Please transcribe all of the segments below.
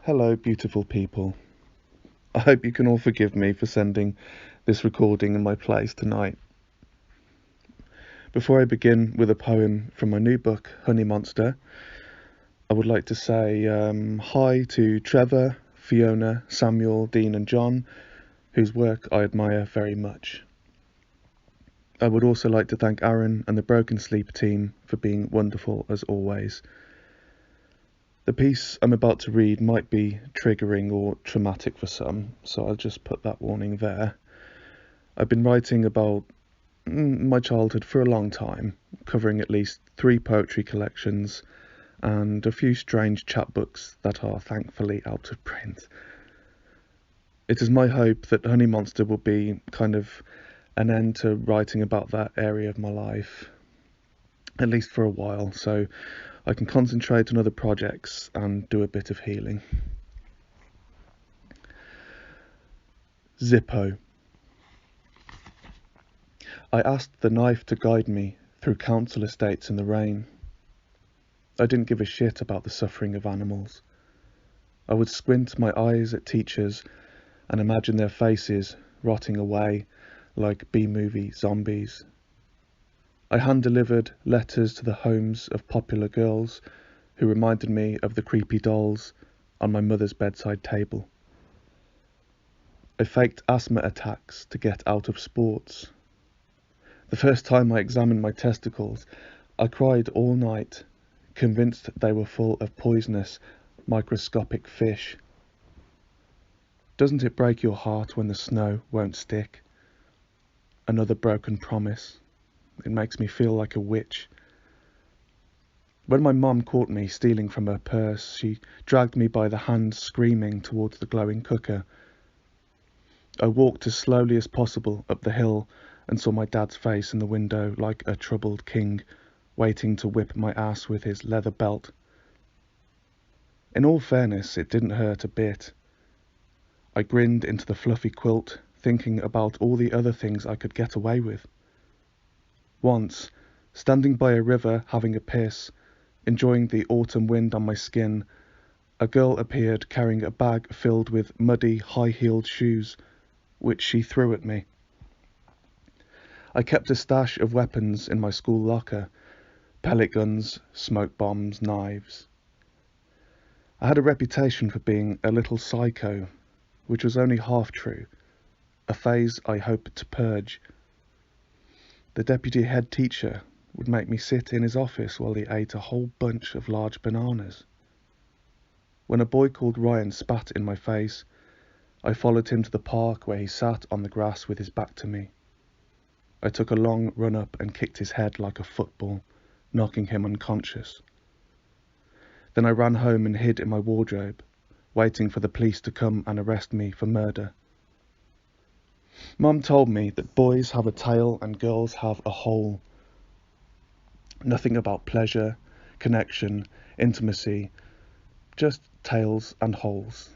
Hello, beautiful people. I hope you can all forgive me for sending this recording in my place tonight. Before I begin with a poem from my new book, Honey Monster, I would like to say hi to Trevor, Fiona, Samuel, Dean and John, whose work I admire very much. I would also like to thank Aaron and the Broken Sleep team for being wonderful as always. The piece I'm about to read might be triggering or traumatic for some, so I'll just put that warning there. I've been writing about my childhood for a long time, covering at least 3 poetry collections and a few strange chapbooks that are thankfully out of print. It is my hope that Honey Monster will be kind of an end to writing about that area of my life, at least for a while, so I can concentrate on other projects and do a bit of healing. Zippo. I asked the knife to guide me through council estates in the rain. I didn't give a shit about the suffering of animals. I would squint my eyes at teachers and imagine their faces rotting away like B-movie zombies. I hand-delivered letters to the homes of popular girls who reminded me of the creepy dolls on my mother's bedside table. I faked asthma attacks to get out of sports. The first time I examined my testicles, I cried all night, convinced they were full of poisonous, microscopic fish. Doesn't it break your heart when the snow won't stick? Another broken promise. It makes me feel like a witch. When my mum caught me stealing from her purse, she dragged me by the hand screaming towards the glowing cooker. I walked as slowly as possible up the hill and saw my dad's face in the window like a troubled king, waiting to whip my ass with his leather belt. In all fairness, it didn't hurt a bit. I grinned into the fluffy quilt, thinking about all the other things I could get away with. Once, standing by a river having a piss, enjoying the autumn wind on my skin, a girl appeared carrying a bag filled with muddy, high-heeled shoes, which she threw at me. I kept a stash of weapons in my school locker: pellet guns, smoke bombs, knives. I had a reputation for being a little psycho, which was only half true, a phase I hoped to purge. The deputy head teacher would make me sit in his office while he ate a whole bunch of large bananas. When a boy called Ryan spat in my face, I followed him to the park where he sat on the grass with his back to me. I took a long run up and kicked his head like a football, knocking him unconscious. Then I ran home and hid in my wardrobe, waiting for the police to come and arrest me for murder. Mum told me that boys have a tail and girls have a hole. Nothing about pleasure, connection, intimacy, just tails and holes,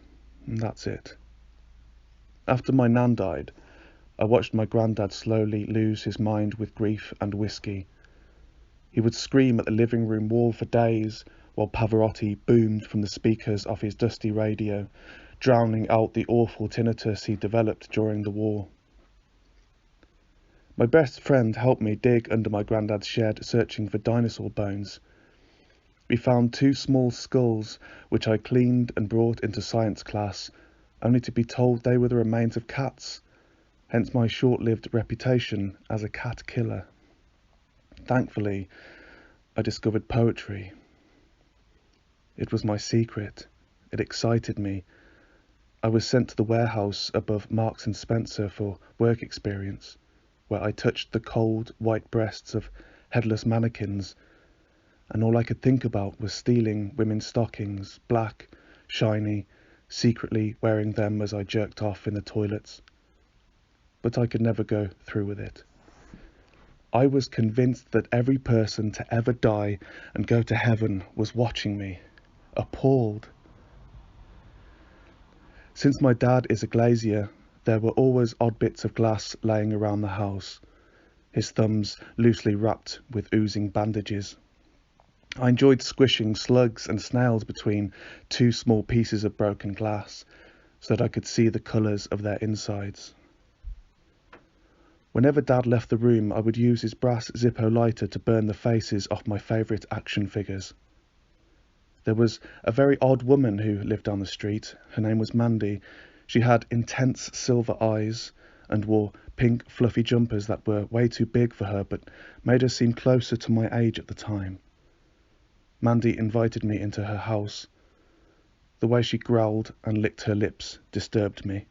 and that's it. After my nan died, I watched my granddad slowly lose his mind with grief and whiskey. He would scream at the living room wall for days while Pavarotti boomed from the speakers of his dusty radio, drowning out the awful tinnitus he developed during the war. My best friend helped me dig under my granddad's shed searching for dinosaur bones. We found 2 small skulls which I cleaned and brought into science class, only to be told they were the remains of cats, hence my short-lived reputation as a cat killer. Thankfully, I discovered poetry. It was my secret. It excited me. I was sent to the warehouse above Marks and Spencer for work experience, where I touched the cold, white breasts of headless mannequins, and all I could think about was stealing women's stockings, black, shiny, secretly wearing them as I jerked off in the toilets. But I could never go through with it. I was convinced that every person to ever die and go to heaven was watching me, appalled. Since my dad is a glazier, there were always odd bits of glass laying around the house, his thumbs loosely wrapped with oozing bandages. I enjoyed squishing slugs and snails between two small pieces of broken glass so that I could see the colours of their insides. Whenever Dad left the room, I would use his brass Zippo lighter to burn the faces off my favourite action figures. There was a very odd woman who lived down the street. Her name was Mandy. She had intense silver eyes and wore pink fluffy jumpers that were way too big for her but made her seem closer to my age at the time. Mandy invited me into her house. The way she growled and licked her lips disturbed me.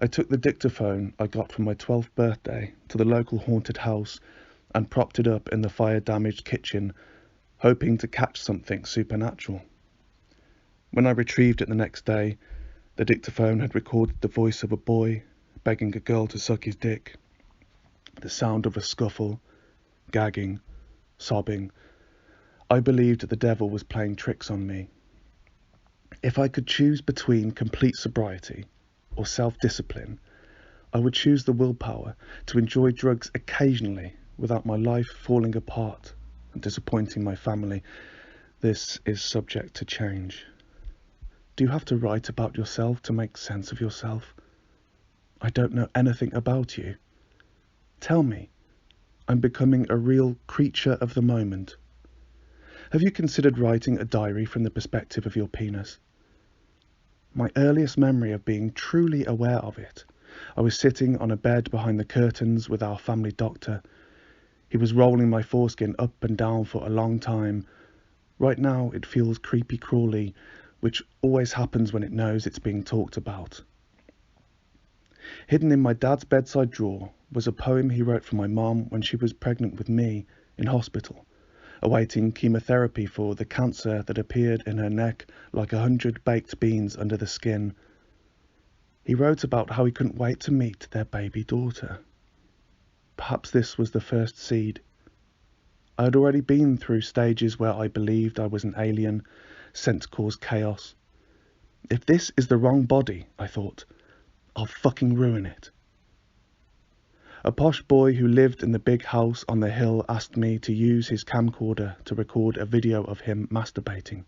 I took the dictaphone I got from my 12th birthday to the local haunted house and propped it up in the fire-damaged kitchen, hoping to catch something supernatural. When I retrieved it the next day, the dictaphone had recorded the voice of a boy begging a girl to suck his dick, the sound of a scuffle, gagging, sobbing. I believed the devil was playing tricks on me. If I could choose between complete sobriety or self-discipline, I would choose the willpower to enjoy drugs occasionally without my life falling apart and disappointing my family. This is subject to change. Do you have to write about yourself to make sense of yourself? I don't know anything about you. Tell me. I'm becoming a real creature of the moment. Have you considered writing a diary from the perspective of your penis? My earliest memory of being truly aware of it, I was sitting on a bed behind the curtains with our family doctor. He was rolling my foreskin up and down for a long time. Right now it feels creepy crawly, which always happens when it knows it's being talked about. Hidden in my dad's bedside drawer was a poem he wrote for my mom when she was pregnant with me in hospital, awaiting chemotherapy for the cancer that appeared in her neck like 100 baked beans under the skin. He wrote about how he couldn't wait to meet their baby daughter. Perhaps this was the first seed. I had already been through stages where I believed I was an alien, sent to cause chaos. If this is the wrong body, I thought, I'll fucking ruin it. A posh boy who lived in the big house on the hill asked me to use his camcorder to record a video of him masturbating.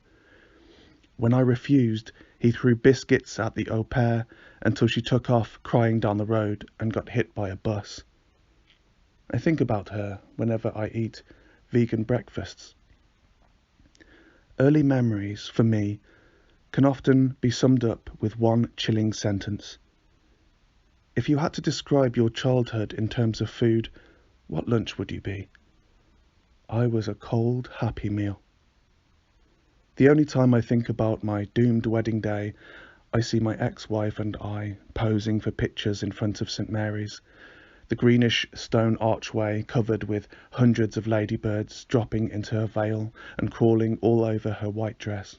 When I refused, he threw biscuits at the au pair until she took off crying down the road and got hit by a bus. I think about her whenever I eat vegan breakfasts. Early memories, for me, can often be summed up with one chilling sentence. If you had to describe your childhood in terms of food, what lunch would you be? I was a cold, happy meal. The only time I think about my doomed wedding day, I see my ex-wife and I posing for pictures in front of St. Mary's, the greenish stone archway covered with hundreds of ladybirds dropping into her veil and crawling all over her white dress.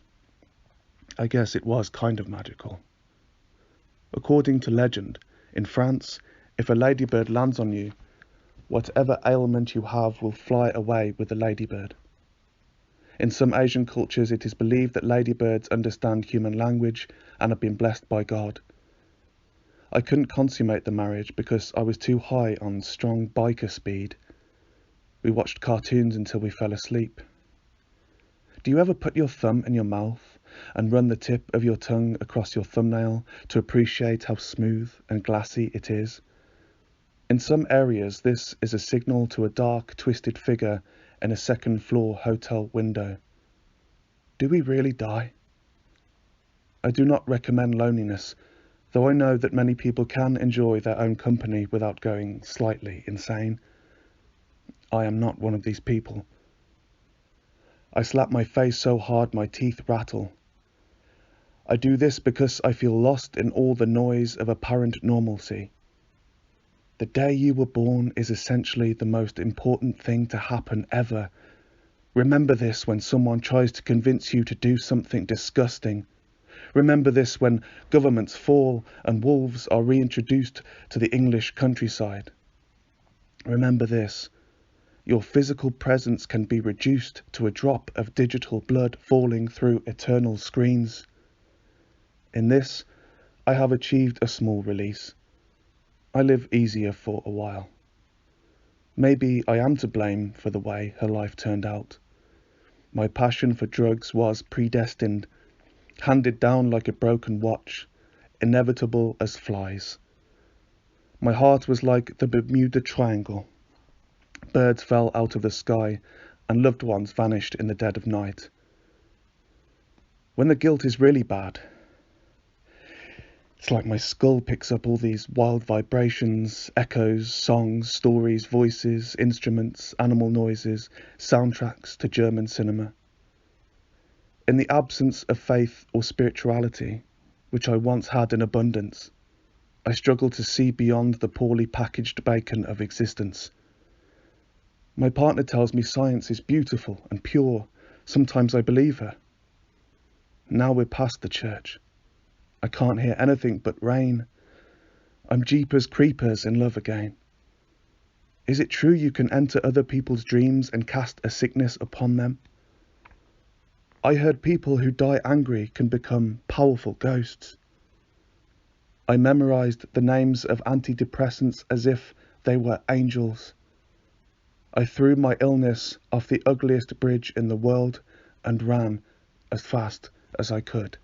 I guess it was kind of magical. According to legend, in France, if a ladybird lands on you, whatever ailment you have will fly away with the ladybird. In some Asian cultures, it is believed that ladybirds understand human language and have been blessed by God. I couldn't consummate the marriage because I was too high on strong biker speed. We watched cartoons until we fell asleep. Do you ever put your thumb in your mouth and run the tip of your tongue across your thumbnail to appreciate how smooth and glassy it is? In some areas, this is a signal to a dark, twisted figure in a second-floor hotel window. Do we really die? I do not recommend loneliness, though I know that many people can enjoy their own company without going slightly insane. I am not one of these people. I slap my face so hard my teeth rattle. I do this because I feel lost in all the noise of apparent normalcy. The day you were born is essentially the most important thing to happen ever. Remember this when someone tries to convince you to do something disgusting. Remember this when governments fall and wolves are reintroduced to the English countryside. Remember this. Your physical presence can be reduced to a drop of digital blood falling through eternal screens. In this, I have achieved a small release. I live easier for a while. Maybe I am to blame for the way her life turned out. My passion for drugs was predestined, handed down like a broken watch, inevitable as flies. My heart was like the Bermuda Triangle. Birds fell out of the sky, and loved ones vanished in the dead of night. When the guilt is really bad, it's like my skull picks up all these wild vibrations, echoes, songs, stories, voices, instruments, animal noises, soundtracks to German cinema. In the absence of faith or spirituality, which I once had in abundance, I struggle to see beyond the poorly packaged bacon of existence. My partner tells me science is beautiful and pure. Sometimes I believe her. Now we're past the church. I can't hear anything but rain. I'm Jeepers Creepers in love again. Is it true you can enter other people's dreams and cast a sickness upon them? I heard people who die angry can become powerful ghosts. I memorized the names of antidepressants as if they were angels. I threw my illness off the ugliest bridge in the world and ran as fast as I could.